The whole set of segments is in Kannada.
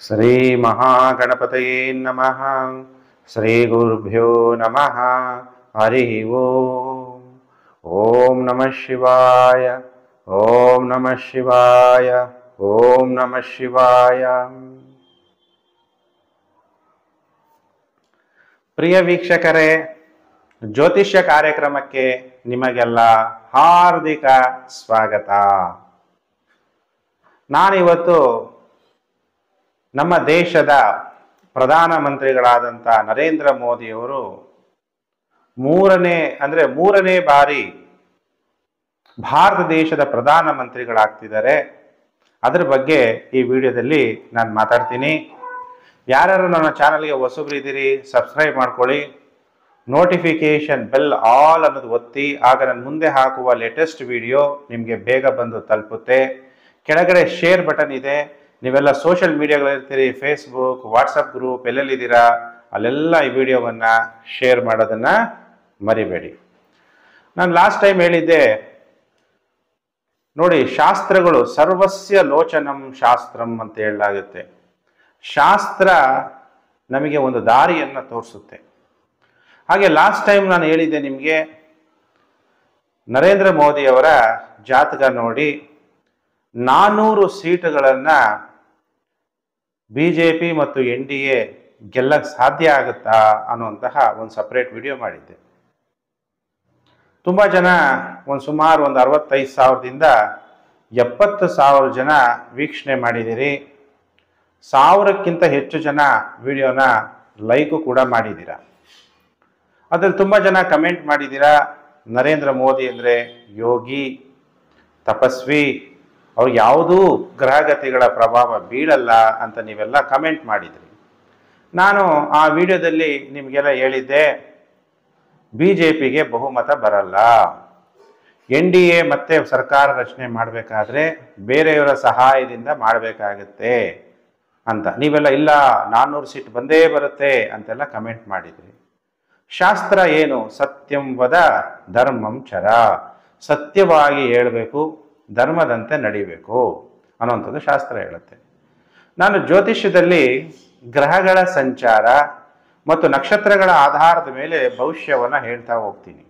ಶ್ರೀ ಮಹಾಗಣಪತಯೇ ನಮಃ. ಶ್ರೀ ಗುರುಭ್ಯೋ ನಮಃ. ಹರಿ ಓಂ. ಓಂ ನಮಃ ಶಿವಾಯ. ಓಂ ನಮಃ ಶಿವಾಯ. ಓಂ ನಮಃ ಶಿವಾಯ. ಪ್ರಿಯ ವೀಕ್ಷಕರೇ, ಜ್ಯೋತಿಷ್ಯ ಕಾರ್ಯಕ್ರಮಕ್ಕೆ ನಿಮಗೆಲ್ಲ ಹಾರ್ದಿಕ ಸ್ವಾಗತ. ನಾನಿವತ್ತು ನಮ್ಮ ದೇಶದ ಪ್ರಧಾನಮಂತ್ರಿಗಳಾದಂಥ ನರೇಂದ್ರ ಮೋದಿಯವರು ಮೂರನೇ ಬಾರಿ ಭಾರತ ದೇಶದ ಪ್ರಧಾನಮಂತ್ರಿಗಳಾಗ್ತಿದ್ದಾರೆ. ಅದರ ಬಗ್ಗೆ ಈ ವಿಡಿಯೋದಲ್ಲಿ ನಾನು ಮಾತಾಡ್ತೀನಿ. ಯಾರ್ಯಾರು ನನ್ನ ಚಾನಲ್ಗೆ ಹೊಸಬ್ರಿದ್ದೀರಿ, ಸಬ್ಸ್ಕ್ರೈಬ್ ಮಾಡ್ಕೊಳ್ಳಿ. ನೋಟಿಫಿಕೇಶನ್ ಬೆಲ್ ಆಲ್ ಅನ್ನೋದು ಒತ್ತಿ, ಆಗ ನಾನು ಮುಂದೆ ಹಾಕುವ ಲೇಟೆಸ್ಟ್ ವಿಡಿಯೋ ನಿಮಗೆ ಬೇಗ ಬಂದು ತಲುಪುತ್ತೆ. ಕೆಳಗಡೆ ಶೇರ್ ಬಟನ್ ಇದೆ. ನೀವೆಲ್ಲ ಸೋಷಿಯಲ್ ಮೀಡಿಯಾಗಳಿರ್ತೀರಿ, ಫೇಸ್ಬುಕ್, ವಾಟ್ಸಪ್ ಗ್ರೂಪ್ ಎಲ್ಲೆಲ್ಲಿದ್ದೀರಾ ಅಲ್ಲೆಲ್ಲ ಈ ವಿಡಿಯೋವನ್ನು ಶೇರ್ ಮಾಡೋದನ್ನು ಮರಿಬೇಡಿ. ನಾನು ಲಾಸ್ಟ್ ಟೈಮ್ ಹೇಳಿದ್ದೆ ನೋಡಿ, ಶಾಸ್ತ್ರಗಳು ಸರ್ವಸ್ಯ ಲೋಚನಂ ಶಾಸ್ತ್ರಂ ಅಂತ ಹೇಳಲಾಗುತ್ತೆ. ಶಾಸ್ತ್ರ ನಮಗೆ ಒಂದು ದಾರಿಯನ್ನು ತೋರಿಸುತ್ತೆ. ಹಾಗೆ ಲಾಸ್ಟ್ ಟೈಮ್ ನಾನು ಹೇಳಿದ್ದೆ ನಿಮಗೆ, ನರೇಂದ್ರ ಮೋದಿಯವರ ಜಾತಕ ನೋಡಿ 400 ಸೀಟುಗಳನ್ನು BJP ಮತ್ತು NDA ಗೆಲ್ಲಕ್ಕೆ ಸಾಧ್ಯ ಆಗುತ್ತಾ ಅನ್ನುವಂತಹ ಒಂದು ಸಪ್ರೇಟ್ ವಿಡಿಯೋ ಮಾಡಿದ್ದೆ. ತುಂಬ ಜನ ಸುಮಾರು 65,000ದಿಂದ 70,000 ಜನ ವೀಕ್ಷಣೆ ಮಾಡಿದ್ದೀರಿ. 1000ಕ್ಕಿಂತ ಹೆಚ್ಚು ಜನ ವಿಡಿಯೋನ ಲೈಕು ಕೂಡ ಮಾಡಿದ್ದೀರಾ. ಅದ್ರಲ್ಲಿ ತುಂಬ ಜನ ಕಮೆಂಟ್ ಮಾಡಿದ್ದೀರಾ, ನರೇಂದ್ರ ಮೋದಿ ಅಂದರೆ ಯೋಗಿ, ತಪಸ್ವಿ, ಅವ್ರು ಯಾವುದೂ ಗ್ರಹಗತಿಗಳ ಪ್ರಭಾವ ಬೀಳಲ್ಲ ಅಂತ ನೀವೆಲ್ಲ ಕಮೆಂಟ್ ಮಾಡಿದ್ರಿ. ನಾನು ಆ ವಿಡಿಯೋದಲ್ಲಿ ನಿಮಗೆಲ್ಲ ಹೇಳಿದ್ದೆ, BJPಗೆ ಬಹುಮತ ಬರಲ್ಲ, NDA ಮತ್ತೆ ಸರ್ಕಾರ ರಚನೆ ಮಾಡಬೇಕಾದ್ರೆ ಬೇರೆಯವರ ಸಹಾಯದಿಂದ ಮಾಡಬೇಕಾಗತ್ತೆ ಅಂತ. ನೀವೆಲ್ಲ ಇಲ್ಲ 400 ಸೀಟ್ ಬಂದೇ ಬರುತ್ತೆ ಅಂತೆಲ್ಲ ಕಮೆಂಟ್ ಮಾಡಿದ್ರಿ. ಶಾಸ್ತ್ರ ಏನು? ಸತ್ಯಂ ವದ ಧರ್ಮಂ ಚರ. ಸತ್ಯವಾಗಿ ಹೇಳಬೇಕು, ಧರ್ಮದಂತೆ ನಡಿಬೇಕು ಅನ್ನುವಂಥದ್ದು ಶಾಸ್ತ್ರ ಹೇಳುತ್ತೆ. ನಾನು ಜ್ಯೋತಿಷ್ಯದಲ್ಲಿ ಗ್ರಹಗಳ ಸಂಚಾರ ಮತ್ತು ನಕ್ಷತ್ರಗಳ ಆಧಾರದ ಮೇಲೆ ಭವಿಷ್ಯವನ್ನು ಹೇಳ್ತಾ ಹೋಗ್ತೀನಿ.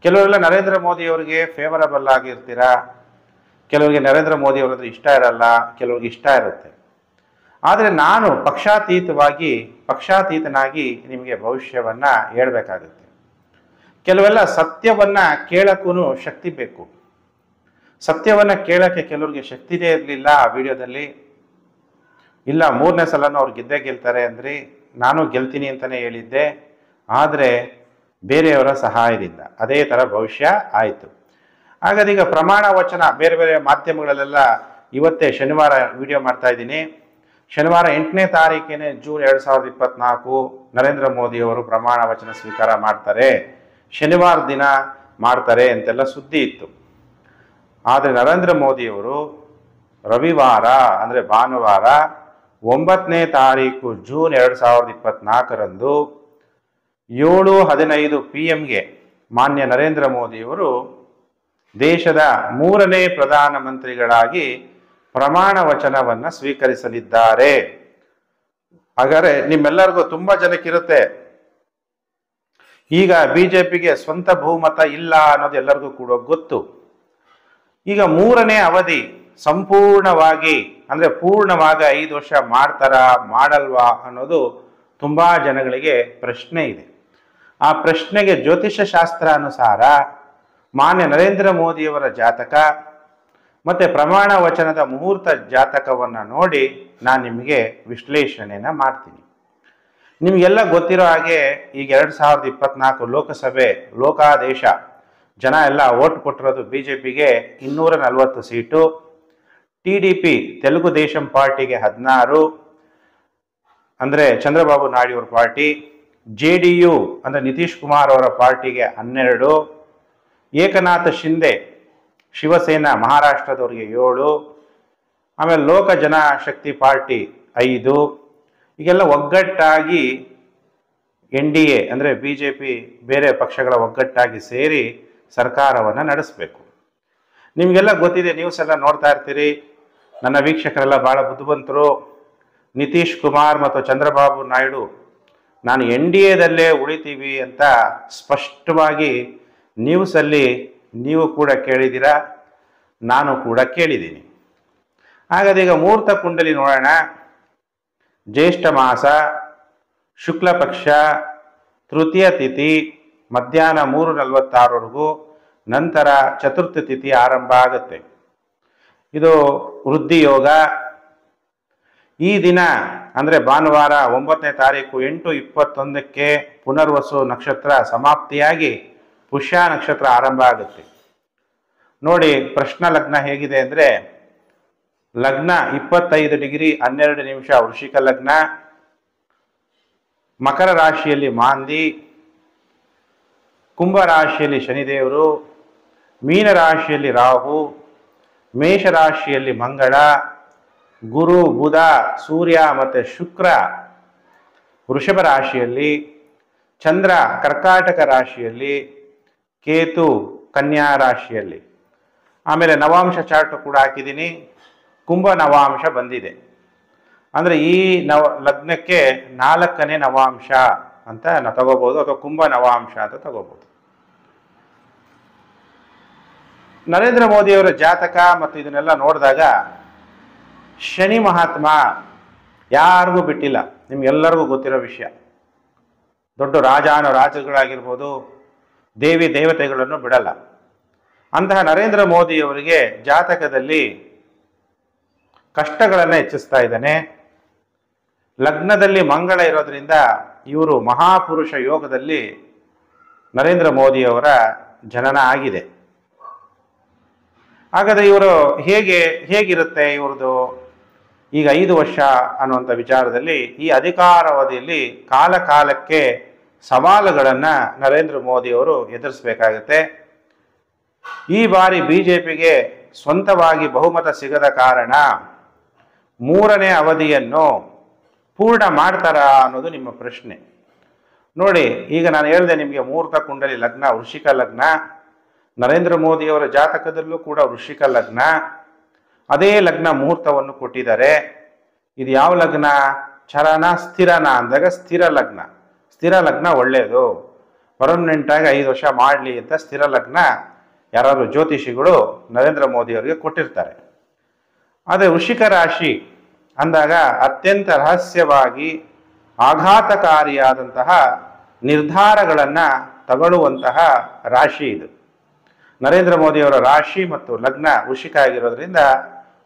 ಕೆಲವರೆಲ್ಲ ನರೇಂದ್ರ ಮೋದಿಯವರಿಗೆ ಫೇವರಬಲ್ ಆಗಿರ್ತೀರಾ, ಕೆಲವರಿಗೆ ನರೇಂದ್ರ ಮೋದಿಯವರಂದ್ರೆ ಇಷ್ಟ ಇರಲ್ಲ, ಕೆಲವ್ರಿಗೆ ಇಷ್ಟ ಇರುತ್ತೆ. ಆದರೆ ನಾನು ಪಕ್ಷಾತೀತನಾಗಿ ನಿಮಗೆ ಭವಿಷ್ಯವನ್ನು ಹೇಳಬೇಕಾಗುತ್ತೆ. ಕೆಲವೆಲ್ಲ ಸತ್ಯವನ್ನು ಕೇಳಕ್ಕೂ ಶಕ್ತಿ ಬೇಕು. ಸತ್ಯವನ್ನು ಕೇಳೋಕ್ಕೆ ಕೆಲವ್ರಿಗೆ ಶಕ್ತಿನೇ ಇರಲಿಲ್ಲ. ಆ ವಿಡಿಯೋದಲ್ಲಿ ಇಲ್ಲ 3ನೇ ಸಲನೂ ಅವ್ರು ಗೆಲ್ತಾರೆ ಅಂದ್ರಿ. ನಾನು ಗೆಲ್ತೀನಿ ಅಂತಲೇ ಹೇಳಿದ್ದೆ, ಆದರೆ ಬೇರೆಯವರ ಸಹಾಯದಿಂದ ಅದೇ ಥರ ಭವಿಷ್ಯ ಆಯಿತು. ಹಾಗಾದ್ರೆ ಈಗ ಪ್ರಮಾಣ ವಚನ ಬೇರೆ ಬೇರೆ ಮಾಧ್ಯಮಗಳಲ್ಲೆಲ್ಲ ಇವತ್ತೇ ಶನಿವಾರ ವಿಡಿಯೋ ಮಾಡ್ತಾ ಇದ್ದೀನಿ. ಶನಿವಾರ 8ನೇ ತಾರೀಕಿನೇ ಜೂನ್ 2024 ನರೇಂದ್ರ ಮೋದಿಯವರು ಪ್ರಮಾಣ ವಚನ ಸ್ವೀಕಾರ ಮಾಡ್ತಾರೆ, ಶನಿವಾರ ದಿನ ಮಾಡ್ತಾರೆ ಅಂತೆಲ್ಲ ಸುದ್ದಿ ಇತ್ತು. ಆದರೆ ನರೇಂದ್ರ ಮೋದಿಯವರು ರವಿವಾರ ಅಂದರೆ ಭಾನುವಾರ 9ನೇ ತಾರೀಕು ಜೂನ್ 2024ರಂದು 7:15 PM ಮಾನ್ಯ ನರೇಂದ್ರ ಮೋದಿಯವರು ದೇಶದ 3ನೇ ಪ್ರಧಾನಮಂತ್ರಿಗಳಾಗಿ ಪ್ರಮಾಣ ವಚನವನ್ನು ಸ್ವೀಕರಿಸಲಿದ್ದಾರೆ. ಹಾಗಾದರೆ ನಿಮ್ಮೆಲ್ಲರಿಗೂ ತುಂಬ ಜನಕ್ಕಿರುತ್ತೆ, ಈಗ BJPಗೆ ಸ್ವಂತ ಬಹುಮತ ಇಲ್ಲ ಅನ್ನೋದು ಎಲ್ಲರಿಗೂ ಕೂಡ ಗೊತ್ತು. ಈಗ 3ನೇ ಅವಧಿ ಸಂಪೂರ್ಣವಾಗಿ ಅಂದರೆ ಪೂರ್ಣವಾಗಿ 5 ವರ್ಷ ಮಾಡ್ತಾರಾ ಮಾಡಲ್ವಾ ಅನ್ನೋದು ತುಂಬ ಜನಗಳಿಗೆ ಪ್ರಶ್ನೆ ಇದೆ. ಆ ಪ್ರಶ್ನೆಗೆ ಜ್ಯೋತಿಷ್ಯ ಶಾಸ್ತ್ರ ಅನುಸಾರ ಮಾನ್ಯ ನರೇಂದ್ರ ಮೋದಿಯವರ ಜಾತಕ ಮತ್ತು ಪ್ರಮಾಣ ವಚನದ ಮುಹೂರ್ತ ಜಾತಕವನ್ನು ನೋಡಿ ನಾನು ನಿಮಗೆ ವಿಶ್ಲೇಷಣೆಯನ್ನು ಮಾಡ್ತೀನಿ. ನಿಮಗೆಲ್ಲ ಗೊತ್ತಿರೋ ಹಾಗೆ ಈಗ 2024 ಲೋಕಸಭೆ ಲೋಕಾದೇಶ ಜನ ಎಲ್ಲ ಓಟ್ ಕೊಟ್ಟಿರೋದು BJPಗೆ 240 ಸೀಟು, TDP ತೆಲುಗು ದೇಶಂ ಪಾರ್ಟಿಗೆ 16 ಅಂದರೆ ಚಂದ್ರಬಾಬು ನಾಯ್ಡು ಅವರ ಪಾರ್ಟಿ, JDU ಅಂದರೆ ನಿತೀಶ್ ಕುಮಾರ್ ಅವರ ಪಾರ್ಟಿಗೆ 12, ಏಕನಾಥ ಶಿಂದೆ ಶಿವಸೇನಾ ಮಹಾರಾಷ್ಟ್ರದವರಿಗೆ 7, ಆಮೇಲೆ ಲೋಕ ಜನಶಕ್ತಿ ಪಾರ್ಟಿ 5. ಈಗೆಲ್ಲ ಒಗ್ಗಟ್ಟಾಗಿ NDA ಅಂದರೆ BJP ಬೇರೆ ಪಕ್ಷಗಳ ಒಗ್ಗಟ್ಟಾಗಿ ಸೇರಿ ಸರ್ಕಾರವನ್ನು ನಡೆಸಬೇಕು. ನಿಮಗೆಲ್ಲ ಗೊತ್ತಿದೆ, ನ್ಯೂಸ್ ಎಲ್ಲ ನೋಡ್ತಾ ಇರ್ತೀರಿ. ನನ್ನ ವೀಕ್ಷಕರೆಲ್ಲ ಭಾಳ ಬುದ್ಧಿವಂತರು, ನಿತೀಶ್ ಕುಮಾರ್ ಮತ್ತು ಚಂದ್ರಬಾಬು ನಾಯ್ಡು ನಾನು NDAದಲ್ಲೇ ಉಳಿತೀವಿ ಅಂತ ಸ್ಪಷ್ಟವಾಗಿ ನ್ಯೂಸಲ್ಲಿ ನೀವು ಕೂಡ ಕೇಳಿದ್ದೀರಾ, ನಾನು ಕೂಡ ಕೇಳಿದ್ದೀನಿ. ಹಾಗಾದ್ರೆ ಈಗ ಮುಹೂರ್ತ ಕುಂಡಲಿ ನೋಡೋಣ. ಜ್ಯೇಷ್ಠ ಮಾಸ, ಶುಕ್ಲ ಪಕ್ಷ, ತೃತೀಯ ತಿಥಿ ಮಧ್ಯಾಹ್ನ 3:46ವರೆಗೂ, ನಂತರ ಚತುರ್ಥ ತಿಥಿ ಆರಂಭ ಆಗುತ್ತೆ. ಇದು ವೃದ್ಧಿ ಯೋಗ. ಈ ದಿನ ಅಂದರೆ ಭಾನುವಾರ 9ನೇ ತಾರೀಕು 8:21ಕ್ಕೆ ಪುನರ್ವಸು ನಕ್ಷತ್ರ ಸಮಾಪ್ತಿಯಾಗಿ ಪುಷ್ಯ ನಕ್ಷತ್ರ ಆರಂಭ ಆಗುತ್ತೆ. ನೋಡಿ ಪ್ರಶ್ನ ಲಗ್ನ ಹೇಗಿದೆ ಅಂದರೆ, ಲಗ್ನ 25 ಡಿಗ್ರಿ 12 ನಿಮಿಷ ವೃಶ್ಚಿಕ ಲಗ್ನ, ಮಕರ ರಾಶಿಯಲ್ಲಿ ಮಾಂದಿ, ಕುಂಭ ರಾಶಿಯಲ್ಲಿ ಶನಿದೇವರು, ಮೀನ ರಾಶಿಯಲ್ಲಿ ರಾಹು, ಮೇಷ ರಾಶಿಯಲ್ಲಿ ಮಂಗಳ, ಗುರು ಬುಧ ಸೂರ್ಯ ಮತ್ತು ಶುಕ್ರ ವೃಷಭ ರಾಶಿಯಲ್ಲಿ, ಚಂದ್ರ ಕರ್ಕಾಟಕ ರಾಶಿಯಲ್ಲಿ, ಕೇತು ಕನ್ಯಾ ರಾಶಿಯಲ್ಲಿ. ಆಮೇಲೆ ನವಾಂಶ ಚಾರ್ಟ್ ಕೂಡ ಹಾಕಿದ್ದೀನಿ. ಕುಂಭ ನವಾಂಶ ಬಂದಿದೆ. ಅಂದರೆ ಈ ಲಗ್ನಕ್ಕೆ 4ನೇ ನವಾಂಶ ಅಂತ ನಾವು ತಗೋಬಹುದು, ಅಥವಾ ಕುಂಭ ನವಾಂಶ ಅಂತ ತಗೋಬಹುದು. ನರೇಂದ್ರ ಮೋದಿಯವರ ಜಾತಕ ಮತ್ತು ಇದನ್ನೆಲ್ಲ ನೋಡಿದಾಗ ಶನಿ ಮಹಾತ್ಮ ಯಾರಿಗೂ ಬಿಟ್ಟಿಲ್ಲ, ನಿಮ್ಗೆಲ್ಲರಿಗೂ ಗೊತ್ತಿರೋ ವಿಷಯ. ದೊಡ್ಡ ರಾಜರುಗಳಾಗಿರ್ಬೋದು, ದೇವಿ ದೇವತೆಗಳನ್ನು ಬಿಡಲ್ಲ. ಅಂತಹ ನರೇಂದ್ರ ಮೋದಿಯವರಿಗೆ ಜಾತಕದಲ್ಲಿ ಕಷ್ಟಗಳನ್ನು ಹೆಚ್ಚಿಸ್ತಾ ಇದ್ದಾನೆ. ಲಗ್ನದಲ್ಲಿ ಮಂಗಳ ಇರೋದ್ರಿಂದ ಇವರು ಮಹಾಪುರುಷ ಯೋಗದಲ್ಲಿ ನರೇಂದ್ರ ಮೋದಿಯವರ ಜನನ ಆಗಿದೆ. ಹಾಗಾದರೆ ಇವರು ಹೇಗಿರುತ್ತೆ ಇವ್ರದ್ದು ಈಗ 5 ವರ್ಷ ಅನ್ನುವಂಥ ವಿಚಾರದಲ್ಲಿ, ಈ ಅಧಿಕಾರಾವಧಿಯಲ್ಲಿ ಕಾಲಕ್ಕೆ ಸವಾಲುಗಳನ್ನು ನರೇಂದ್ರ ಮೋದಿಯವರು ಎದುರಿಸಬೇಕಾಗತ್ತೆ. ಈ ಬಾರಿ BJPಗೆ ಸ್ವಂತವಾಗಿ ಬಹುಮತ ಸಿಗದ ಕಾರಣ 3ನೇ ಅವಧಿಯನ್ನು ಪೂರ್ಣ ಮಾಡ್ತಾರಾ ಅನ್ನೋದು ನಿಮ್ಮ ಪ್ರಶ್ನೆ. ನೋಡಿ, ಈಗ ನಾನು ಹೇಳಿದೆ ನಿಮಗೆ ಮುಹೂರ್ತ ಕುಂಡಲಿ ಲಗ್ನ ವೃಶ್ಚಿಕ ಲಗ್ನ, ನರೇಂದ್ರ ಮೋದಿಯವರ ಜಾತಕದಲ್ಲೂ ಕೂಡ ವೃಶ್ಚಿಕ ಲಗ್ನ, ಅದೇ ಲಗ್ನ ಮುಹೂರ್ತವನ್ನು ಕೊಟ್ಟಿದ್ದಾರೆ. ಇದು ಯಾವ ಲಗ್ನ? ಚರನ ಸ್ಥಿರನ ಅಂದಾಗ ಸ್ಥಿರ ಲಗ್ನ. ಸ್ಥಿರ ಲಗ್ನ ಒಳ್ಳೆಯದು, ಪರ್ಮನೆಂಟಾಗಿ 5 ವರ್ಷ ಮಾಡಲಿ ಅಂತ ಸ್ಥಿರ ಲಗ್ನ ಯಾರಾದ್ರು ಜ್ಯೋತಿಷಿಗಳು ನರೇಂದ್ರ ಮೋದಿಯವರಿಗೆ ಕೊಟ್ಟಿರ್ತಾರೆ. ಆದರೆ ವೃಶ್ಚಿಕ ರಾಶಿ ಅಂದಾಗ ಅತ್ಯಂತ ರಹಸ್ಯವಾಗಿ ಆಘಾತಕಾರಿಯಾದಂತಹ ನಿರ್ಧಾರಗಳನ್ನು ತಗೊಳ್ಳುವಂತಹ ರಾಶಿ ಇದು. ನರೇಂದ್ರ ಮೋದಿಯವರ ರಾಶಿ ಮತ್ತು ಲಗ್ನ ವೃಶ್ಚಿಕ ಆಗಿರೋದ್ರಿಂದ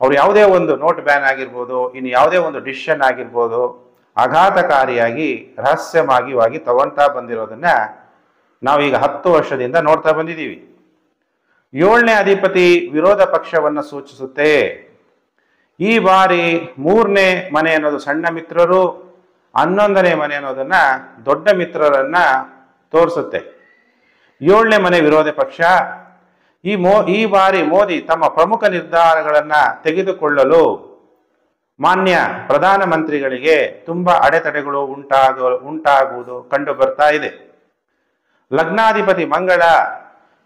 ಅವರು ಯಾವುದೇ ಒಂದು ನೋಟ್ ಬ್ಯಾನ್ ಆಗಿರ್ಬೋದು, ಇನ್ನು ಯಾವುದೇ ಒಂದು ಡಿಸಿಷನ್ ಆಗಿರ್ಬೋದು, ಆಘಾತಕಾರಿಯಾಗಿ ರಹಸ್ಯವಾಗಿ ತಗೊಳ್ತಾ ಬಂದಿರೋದನ್ನ ನಾವೀಗ 10 ವರ್ಷದಿಂದ ನೋಡ್ತಾ ಬಂದಿದ್ದೀವಿ. 7ನೇ ಅಧಿಪತಿ ವಿರೋಧ ಪಕ್ಷವನ್ನು ಸೂಚಿಸುತ್ತೆ. ಈ ಬಾರಿ 3ನೇ ಮನೆ ಅನ್ನೋದು ಸಣ್ಣ ಮಿತ್ರರು, 11ನೇ ಮನೆ ಅನ್ನೋದನ್ನ ದೊಡ್ಡ ಮಿತ್ರರನ್ನ ತೋರಿಸುತ್ತೆ. 7ನೇ ಮನೆ ವಿರೋಧ ಪಕ್ಷ. ಈ ಬಾರಿ ಮೋದಿ ತಮ್ಮ ಪ್ರಮುಖ ನಿರ್ಧಾರಗಳನ್ನ ತೆಗೆದುಕೊಳ್ಳಲು ಮಾನ್ಯ ಪ್ರಧಾನಮಂತ್ರಿಗಳಿಗೆ ತುಂಬಾ ಅಡೆತಡೆಗಳು ಉಂಟಾಗುವುದು ಕಂಡು ಬರ್ತಾ ಇದೆ. ಲಗ್ನಾಧಿಪತಿ ಮಂಗಳ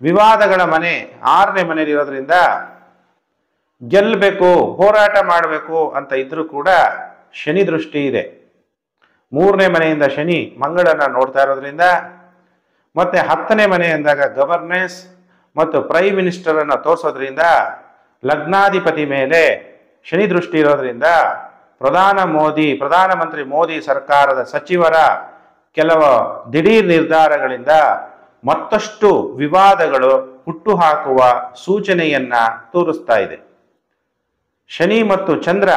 ವಿವಾದಗಳ ಮನೆ 6ನೇ ಮನೆಯಲ್ಲಿರೋದ್ರಿಂದ ಗೆಲ್ಲಬೇಕು, ಹೋರಾಟ ಮಾಡಬೇಕು ಅಂತ ಇದ್ರೂ ಕೂಡ ಶನಿ ದೃಷ್ಟಿ ಇದೆ. 3ನೇ ಮನೆಯಿಂದ ಶನಿ ಮಂಗಳನ್ನ ನೋಡ್ತಾ ಇರೋದ್ರಿಂದ, ಮತ್ತೆ 10ನೇ ಮನೆ ಅಂದಾಗ ಗವರ್ನೆನ್ಸ್ ಮತ್ತು ಪ್ರೈಮ್ ಮಿನಿಸ್ಟರ್ ಅನ್ನ ತೋರಿಸೋದ್ರಿಂದ ಲಗ್ನಾಧಿಪತಿ ಮೇಲೆ ಶನಿ ದೃಷ್ಟಿ ಇರೋದ್ರಿಂದ ಪ್ರಧಾನಮಂತ್ರಿ ಮೋದಿ ಸರ್ಕಾರದ ಸಚಿವರ ಕೆಲವು ದಿಢೀರ್ ನಿರ್ಧಾರಗಳಿಂದ ಮತ್ತಷ್ಟು ವಿವಾದಗಳು ಹುಟ್ಟುಹಾಕುವ ಸೂಚನೆಯನ್ನ ತೋರಿಸ್ತಾ ಇದೆ. ಶನಿ ಮತ್ತು ಚಂದ್ರ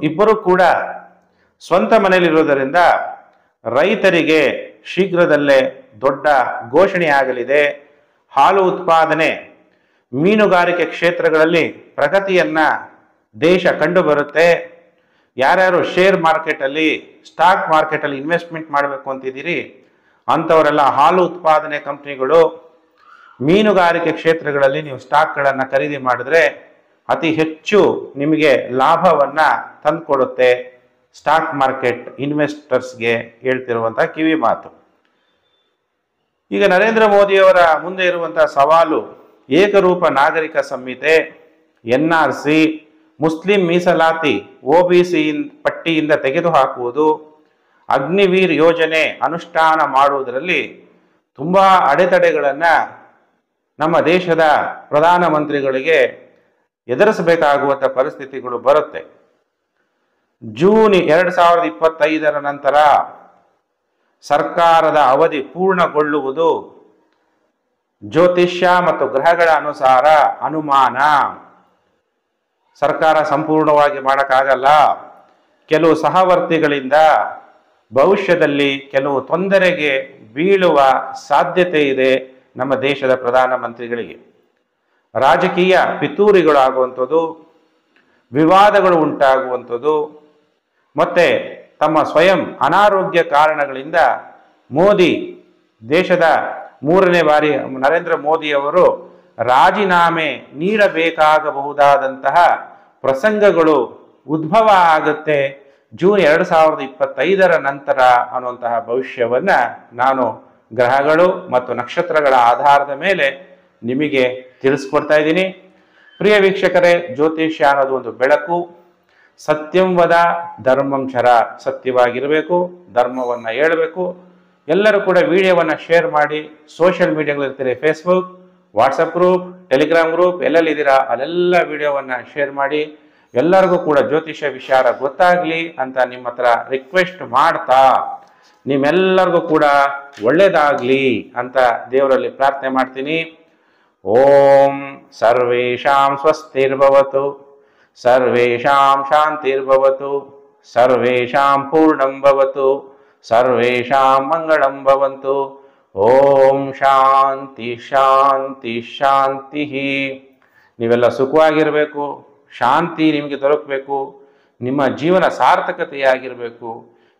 ಇಬ್ಬರೂ ಕೂಡ ಸ್ವಂತ ಮನೆಯಲ್ಲಿರೋದರಿಂದ ರೈತರಿಗೆ ಶೀಘ್ರದಲ್ಲೇ ದೊಡ್ಡ ಘೋಷಣೆ ಆಗಲಿದೆ. ಹಾಲು ಉತ್ಪಾದನೆ, ಮೀನುಗಾರಿಕೆ ಕ್ಷೇತ್ರಗಳಲ್ಲಿ ಪ್ರಗತಿಯನ್ನ ದೇಶ ಕಂಡು ಬರುತ್ತೆ. ಯಾರ್ಯಾರು ಶೇರ್ ಮಾರ್ಕೆಟಲ್ಲಿ, ಸ್ಟಾಕ್ ಮಾರ್ಕೆಟಲ್ಲಿ ಇನ್ವೆಸ್ಟ್ಮೆಂಟ್ ಮಾಡಬೇಕು ಅಂತಿದ್ದೀರಿ ಅಂಥವರೆಲ್ಲ ಹಾಲು ಉತ್ಪಾದನೆ ಕಂಪ್ನಿಗಳು, ಮೀನುಗಾರಿಕೆ ಕ್ಷೇತ್ರಗಳಲ್ಲಿ ನೀವು ಸ್ಟಾಕ್ಗಳನ್ನು ಖರೀದಿ ಮಾಡಿದ್ರೆ ಅತಿ ಹೆಚ್ಚು ನಿಮಗೆ ಲಾಭವನ್ನ ತಂದುಕೊಡುತ್ತೆ. ಸ್ಟಾಕ್ ಮಾರ್ಕೆಟ್ ಇನ್ವೆಸ್ಟರ್ಸ್ಗೆ ಹೇಳ್ತಿರುವಂತಹ ಕಿವಿ ಮಾತು. ಈಗ ನರೇಂದ್ರ ಮೋದಿಯವರ ಮುಂದೆ ಇರುವಂತಹ ಸವಾಲು ಏಕರೂಪ ನಾಗರಿಕ ಸಂಹಿತೆ, NRC, ಮುಸ್ಲಿಂ ಮೀಸಲಾತಿ OBC ಪಟ್ಟಿಯಿಂದ ತೆಗೆದುಹಾಕುವುದು, ಅಗ್ನಿವೀರ್ ಯೋಜನೆ ಅನುಷ್ಠಾನ ಮಾಡುವುದರಲ್ಲಿ ತುಂಬ ಅಡೆತಡೆಗಳನ್ನು ನಮ್ಮ ದೇಶದ ಪ್ರಧಾನಮಂತ್ರಿಗಳಿಗೆ ಎದುರಿಸಬೇಕಾಗುವಂಥ ಪರಿಸ್ಥಿತಿಗಳು ಬರುತ್ತೆ. ಜೂನ್ 2025 ನಂತರ ಸರ್ಕಾರದ ಅವಧಿ ಪೂರ್ಣಗೊಳ್ಳುವುದು ಜ್ಯೋತಿಷ್ಯ ಮತ್ತು ಗ್ರಹಗಳ ಅನುಸಾರ ಅನುಮಾನ. ಸರ್ಕಾರ ಸಂಪೂರ್ಣವಾಗಿ ಮಾಡೋಕ್ಕಾಗಲ್ಲ. ಕೆಲವು ಸಹವರ್ತಿಗಳಿಂದ ಭವಿಷ್ಯದಲ್ಲಿ ಕೆಲವು ತೊಂದರೆಗೆ ಬೀಳುವ ಸಾಧ್ಯತೆ ಇದೆ ನಮ್ಮ ದೇಶದ ಪ್ರಧಾನಮಂತ್ರಿಗಳಿಗೆ. ರಾಜಕೀಯ ಪಿತೂರಿಗಳಾಗುವಂಥದ್ದು, ವಿವಾದಗಳು ಉಂಟಾಗುವಂಥದ್ದು, ಮತ್ತೆ ತಮ್ಮ ಸ್ವಯಂ ಅನಾರೋಗ್ಯ ಕಾರಣಗಳಿಂದ ದೇಶದ 3ನೇ ಬಾರಿ ನರೇಂದ್ರ ಮೋದಿಯವರು ರಾಜೀನಾಮೆ ನೀಡಬೇಕಾಗಬಹುದಾದಂತಹ ಪ್ರಸಂಗಗಳು ಉದ್ಭವ ಆಗುತ್ತೆ ಜೂನ್ 2025 ನಂತರ ಅನ್ನುವಂತಹ ಭವಿಷ್ಯವನ್ನು ನಾನು ಗ್ರಹಗಳು ಮತ್ತು ನಕ್ಷತ್ರಗಳ ಆಧಾರದ ಮೇಲೆ ನಿಮಗೆ ತಿಳಿಸ್ಕೊಡ್ತಾ ಇದ್ದೀನಿ. ಪ್ರಿಯ ವೀಕ್ಷಕರೇ, ಜ್ಯೋತಿಷ್ಯ ಅನ್ನೋದು ಒಂದು ಬೆಳಕು. ಸತ್ಯಂ ವದ ಧರ್ಮಂ ಚರ, ಸತ್ಯವಾಗಿರಬೇಕು, ಧರ್ಮವನ್ನು ಹೇಳಬೇಕು. ಎಲ್ಲರೂ ಕೂಡ ವಿಡಿಯೋವನ್ನು ಶೇರ್ ಮಾಡಿ. ಸೋಷಿಯಲ್ ಮೀಡಿಯಾಗಳಿರ್ತೀರಿ, Facebook, WhatsApp group, Telegram group, ಎಲ್ಲೆಲ್ಲಿದ್ದೀರಾ ಅಲ್ಲೆಲ್ಲ ವಿಡಿಯೋವನ್ನು ಶೇರ್ ಮಾಡಿ. ಎಲ್ಲರಿಗೂ ಕೂಡ ಜ್ಯೋತಿಷ್ಯ ವಿಚಾರ ಗೊತ್ತಾಗಲಿ ಅಂತ ನಿಮ್ಮ ಹತ್ರ ರಿಕ್ವೆಸ್ಟ್ ಮಾಡ್ತಾ, ನಿಮ್ಮೆಲ್ಲರಿಗೂ ಕೂಡ ಒಳ್ಳೇದಾಗಲಿ ಅಂತ ದೇವರಲ್ಲಿ ಪ್ರಾರ್ಥನೆ ಮಾಡ್ತೀನಿ. ಓಂ ಸರ್ವೇಷಾಂ ಸ್ವಸ್ತಿರ್ಭವತು, ಸರ್ವೇಷಾಂ ಶಾಂತಿರ್ಭವತು, ಸರ್ವೇಷಾಂ ಪೂರ್ಣಂ ಭವತು, ಸರ್ವೇಷಾಂ ಮಂಗಳಂ ಭವಂತು. ಓಂ ಶಾಂತಿ ಶಾಂತಿ ಶಾಂತಿ. ನೀವೆಲ್ಲ ಸುಖವಾಗಿರಬೇಕು, ಶಾಂತಿ ನಿಮಗೆ ದೊರಕಬೇಕು, ನಿಮ್ಮ ಜೀವನ ಸಾರ್ಥಕತೆಯಾಗಿರಬೇಕು.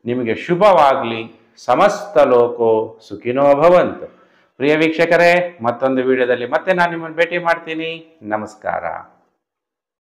ನಿಮಗೆ ಶುಭವಾಗಲಿ. ಸಮಸ್ತ ಲೋಕೋ ಸುಖಿನೋ ಭವಂತು. ಪ್ರಿಯ ವೀಕ್ಷಕರೇ, ಮತ್ತೊಂದು ವಿಡಿಯೋದಲ್ಲಿ ಮತ್ತೆ ನಾನು ನಿಮ್ಮನ್ನು ಭೇಟಿ ಮಾಡ್ತೀನಿ. ನಮಸ್ಕಾರ.